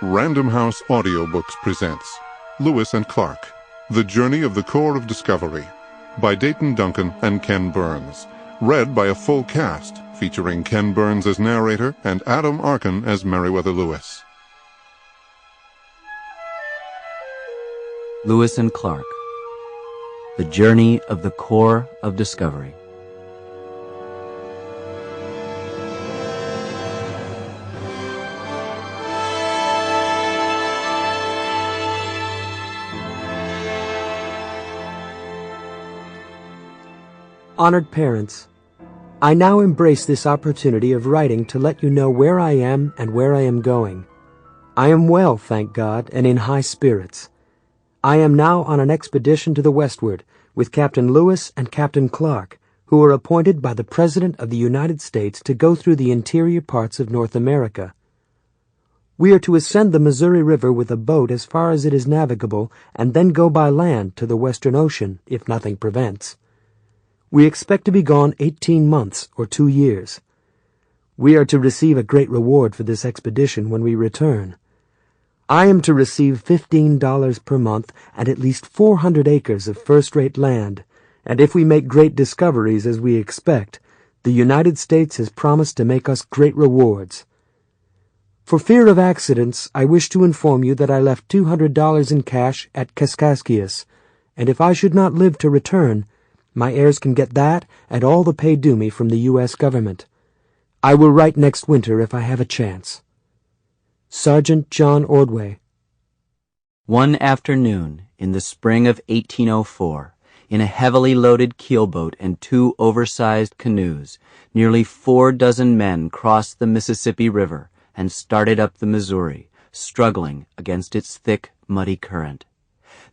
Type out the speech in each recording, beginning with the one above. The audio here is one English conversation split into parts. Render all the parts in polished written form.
Random House Audiobooks presents Lewis and Clark, The Journey of the Corps of Discovery, by Dayton Duncan and Ken Burns. Read by a full cast, featuring Ken Burns as narrator and Adam Arkin as Meriwether Lewis. Lewis and Clark, The Journey of the Corps of Discovery. Honored parents, I now embrace this opportunity of writing to let you know where I am and where I am going. I am well, thank God, and in high spirits. I am now on an expedition to the westward with Captain Lewis and Captain Clark, who are appointed by the President of the United States to go through the interior parts of North America. We are to ascend the Missouri River with a boat as far as it is navigable and then go by land to the Western Ocean, if nothing prevents. We expect to be gone 18 months or 2 years. We are to receive a great reward for this expedition when we return. I am to receive $15 per month and at least 400 acres of first-rate land, and if we make great discoveries as we expect, the United States has promised to make us great rewards. For fear of accidents, I wish to inform you that I left $200 in cash at Kaskaskias, and if I should not live to return, my heirs can get that and all the pay due me from the U.S. government. I will write next winter if I have a chance. Sergeant John Ordway. One afternoon in the spring of 1804, in a heavily loaded keelboat and 2 oversized canoes, nearly 4 dozen men crossed the Mississippi River and started up the Missouri, struggling against its thick, muddy current.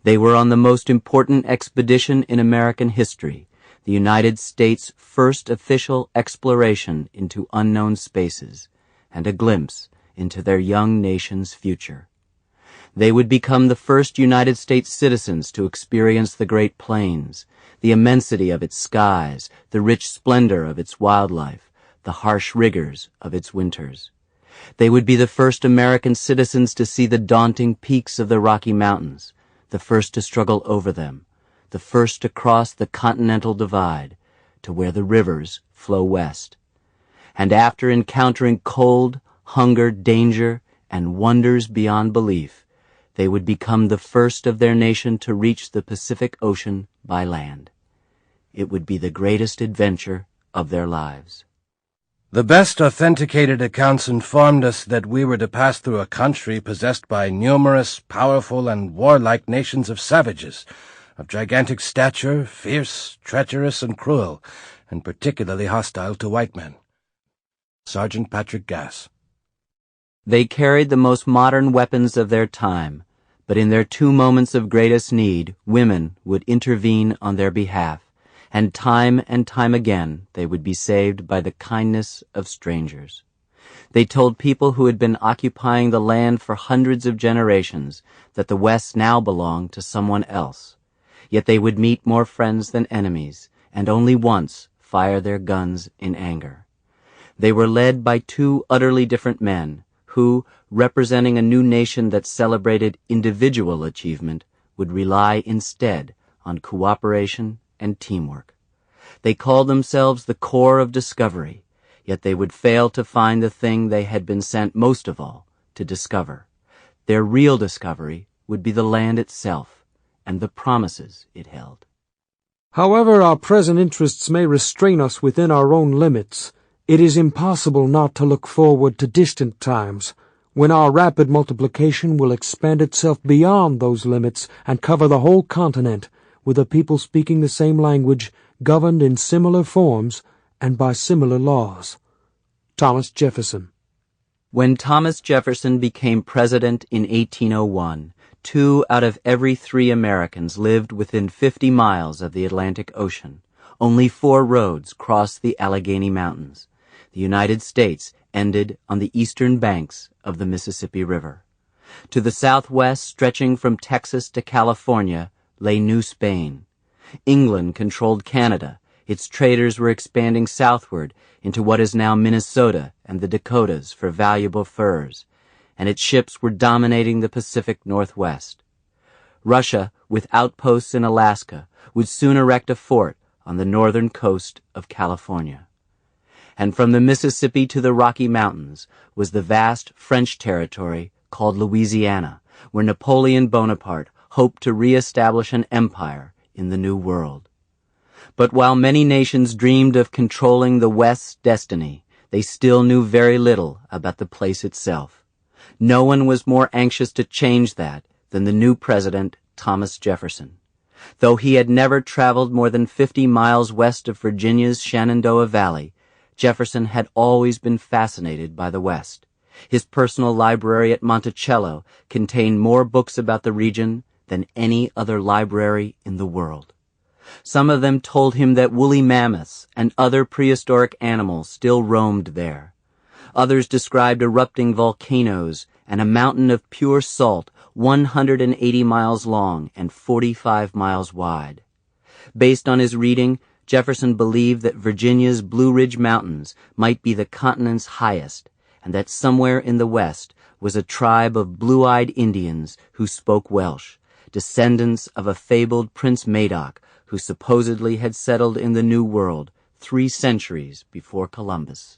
They were on the most important expedition in American history, the United States' first official exploration into unknown spaces, and a glimpse into their young nation's future. They would become the first United States citizens to experience the Great Plains, the immensity of its skies, the rich splendor of its wildlife, the harsh rigors of its winters. They would be the first American citizens to see the daunting peaks of the Rocky Mountains, the first to struggle over them, the first to cross the continental divide to where the rivers flow west. And after encountering cold, hunger, danger, and wonders beyond belief, they would become the first of their nation to reach the Pacific Ocean by land. It would be the greatest adventure of their lives. The best authenticated accounts informed us that we were to pass through a country possessed by numerous, powerful, and warlike nations of savages, of gigantic stature, fierce, treacherous, and cruel, and particularly hostile to white men. Sergeant Patrick Gass. They carried the most modern weapons of their time, but in their 2 moments of greatest need, women would intervene on their behalf, and time again they would be saved by the kindness of strangers. They told people who had been occupying the land for hundreds of generations that the West now belonged to someone else, yet they would meet more friends than enemies, and only once fire their guns in anger. They were led by 2 utterly different men, who, representing a new nation that celebrated individual achievement, would rely instead on cooperation and teamwork. They called themselves the Corps of Discovery, yet they would fail to find the thing they had been sent most of all to discover. Their real discovery would be the land itself and the promises it held. However our present interests may restrain us within our own limits, it is impossible not to look forward to distant times, when our rapid multiplication will expand itself beyond those limits and cover the whole continent, with a people speaking the same language, governed in similar forms, and by similar laws. Thomas Jefferson. When Thomas Jefferson became president in 1801, 2 out of every 3 Americans lived within 50 miles of the Atlantic Ocean. Only 4 roads crossed the Allegheny Mountains. The United States ended on the eastern banks of the Mississippi River. To the southwest, stretching from Texas to California, lay New Spain. England controlled Canada. Its traders were expanding southward into what is now Minnesota and the Dakotas for valuable furs. and its ships were dominating the Pacific Northwest. Russia, with outposts in Alaska, would soon erect a fort on the northern coast of California. And from the Mississippi to the Rocky Mountains was the vast French territory called Louisiana, where Napoleon Bonaparte hoped to re-establish an empire in the New World. But while many nations dreamed of controlling the West's destiny, they still knew very little about the place itself. No one was more anxious to change that than the new president, Thomas Jefferson. Though he had never traveled more than 50 miles west of Virginia's Shenandoah Valley, Jefferson had always been fascinated by the West. His personal library at Monticello contained more books about the region than any other library in the world. Some of them told him that woolly mammoths and other prehistoric animals still roamed there. Others described erupting volcanoes and a mountain of pure salt 180 miles long and 45 miles wide. Based on his reading, Jefferson believed that Virginia's Blue Ridge Mountains might be the continent's highest, and that somewhere in the West was a tribe of blue-eyed Indians who spoke Welsh, descendants of a fabled Prince Madoc who supposedly had settled in the New World 3 centuries before Columbus.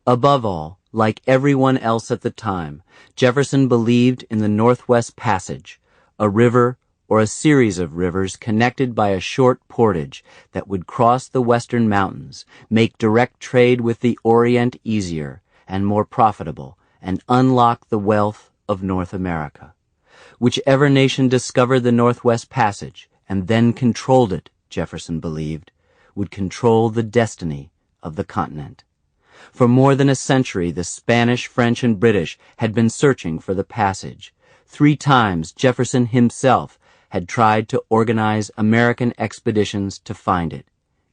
Above all, like everyone else at the time, Jefferson believed in the Northwest Passage, a river or a series of rivers connected by a short portage that would cross the western mountains, make direct trade with the Orient easier and more profitable, and unlock the wealth of North America. Whichever nation discovered the Northwest Passage and then controlled it, Jefferson believed, would control the destiny of the continent. For more than a century, the Spanish, French, and British had been searching for the passage. 3 times Jefferson himself had tried to organize American expeditions to find it,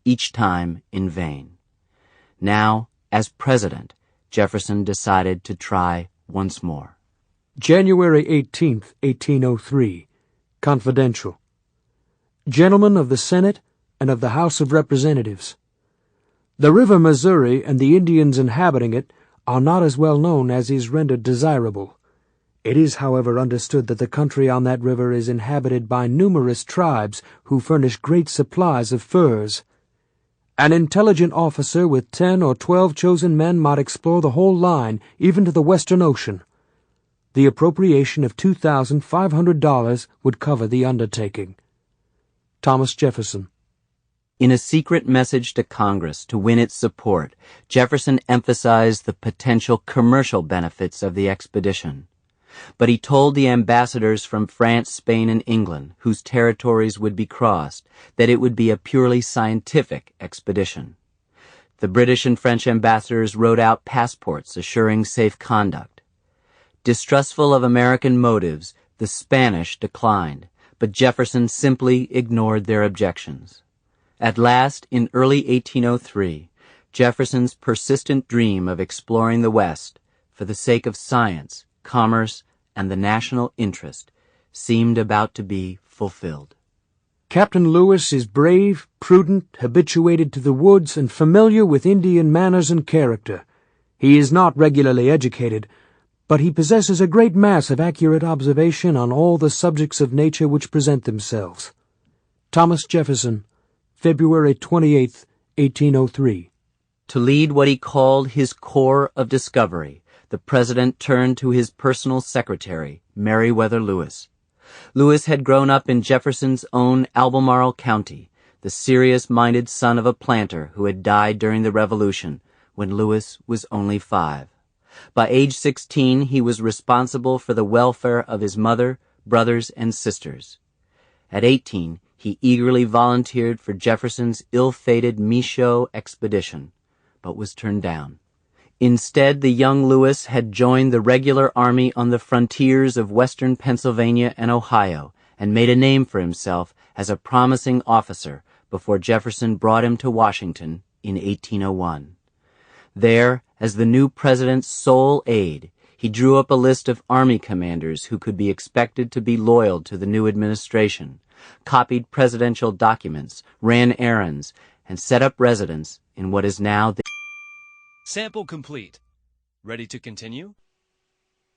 each time in vain. Now, as president, Jefferson decided to try once more. January 18th, 1803. Confidential. Gentlemen of the Senate and of the House of Representatives, the river Missouri and the Indians inhabiting it are not as well known as is rendered desirable. It is, however, understood that the country on that river is inhabited by numerous tribes who furnish great supplies of furs. An intelligent officer with 10 or 12 chosen men might explore the whole line, even to the Western Ocean. The appropriation of $2,500 would cover the undertaking. Thomas Jefferson. In a secret message to Congress to win its support, Jefferson emphasized the potential commercial benefits of the expedition. But he told the ambassadors from France, Spain, and England, whose territories would be crossed, that it would be a purely scientific expedition. The British and French ambassadors wrote out passports assuring safe conduct. Distrustful of American motives, the Spanish declined, but Jefferson simply ignored their objections. At last, in early 1803, Jefferson's persistent dream of exploring the West for the sake of science, commerce, and the national interest seemed about to be fulfilled. Captain Lewis is brave, prudent, habituated to the woods, and familiar with Indian manners and character. He is not regularly educated, but he possesses a great mass of accurate observation on all the subjects of nature which present themselves. Thomas Jefferson, February 28, 1803. To lead what he called his Corps of Discovery, the president turned to his personal secretary, Meriwether Lewis. Lewis had grown up in Jefferson's own Albemarle County, the serious-minded son of a planter who had died during the Revolution when Lewis was only 5. By age 16, he was responsible for the welfare of his mother, brothers, and sisters. At 18, he eagerly volunteered for Jefferson's ill-fated Michaux expedition, but was turned down. Instead, the young Lewis had joined the regular army on the frontiers of western Pennsylvania and Ohio and made a name for himself as a promising officer before Jefferson brought him to Washington in 1801. There, as the new president's sole aide, he drew up a list of army commanders who could be expected to be loyal to the new administration, copied presidential documents, ran errands, and set up residence in what is now the... Sample complete. Ready to continue?